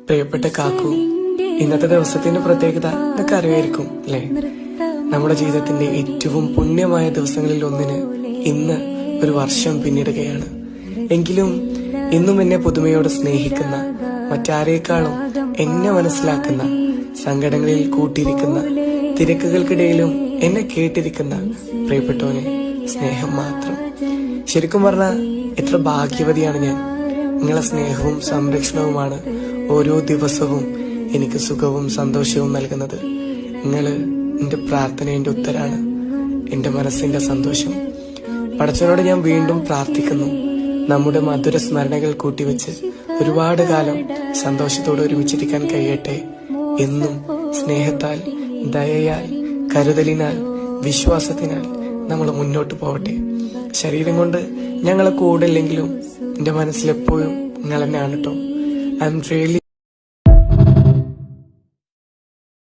പ്രിയപ്പെട്ട കാക്കു, ഇന്നത്തെ ദിവസത്തിന്റെ പ്രത്യേകത നിങ്ങൾക്ക് അറിയായിരിക്കും അല്ലെ? നമ്മുടെ ജീവിതത്തിന്റെ ഏറ്റവും പുണ്യമായ ദിവസങ്ങളിൽ ഒന്നിന് ഇന്ന് ഒരു വർഷം പിന്നിടുകയാണ്. എങ്കിലും ഇന്നും എന്നെ പുതുമയോടെ സ്നേഹിക്കുന്ന, മറ്റാരേക്കാളും എന്നെ മനസ്സിലാക്കുന്ന, സങ്കടങ്ങളിൽ കൂട്ടിയിരിക്കുന്ന, തിരക്കുകൾക്കിടയിലും എന്നെ കേട്ടിരിക്കുന്ന പ്രിയപ്പെട്ടവന് സ്നേഹം മാത്രം. ശരിക്കും പറഞ്ഞാൽ എത്ര ഭാഗ്യവതിയാണ് ഞാൻ. നിങ്ങളെ സ്നേഹവും സംരക്ഷണവുമാണ് ഓരോ ദിവസവും എനിക്ക് സുഖവും സന്തോഷവും നൽകുന്നത്. നിങ്ങള് എന്റെ പ്രാർത്ഥനയുടെ ഉത്തരാണ്, എന്റെ മനസ്സിന്റെ സന്തോഷം. പടച്ചവനോട് ഞാൻ വീണ്ടും പ്രാർത്ഥിക്കുന്നു, നമ്മുടെ മധുര സ്മരണകൾ കൂട്ടിവെച്ച് ഒരുപാട് കാലം സന്തോഷത്തോടെ ഒരുമിച്ചിരിക്കാൻ കഴിയട്ടെ. എന്നും സ്നേഹത്താൽ, ദയയാൽ, കരുതലിനാൽ, വിശ്വാസത്തിനാൽ നമ്മൾ മുന്നോട്ട് പോവട്ടെ. ശരീരം കൊണ്ട് ഞങ്ങളെ കൂടെ ഇല്ലെങ്കിലും എന്റെ മനസ്സിലെപ്പോഴും നിങ്ങൾ തന്നെയാണ് കേട്ടോ. I am really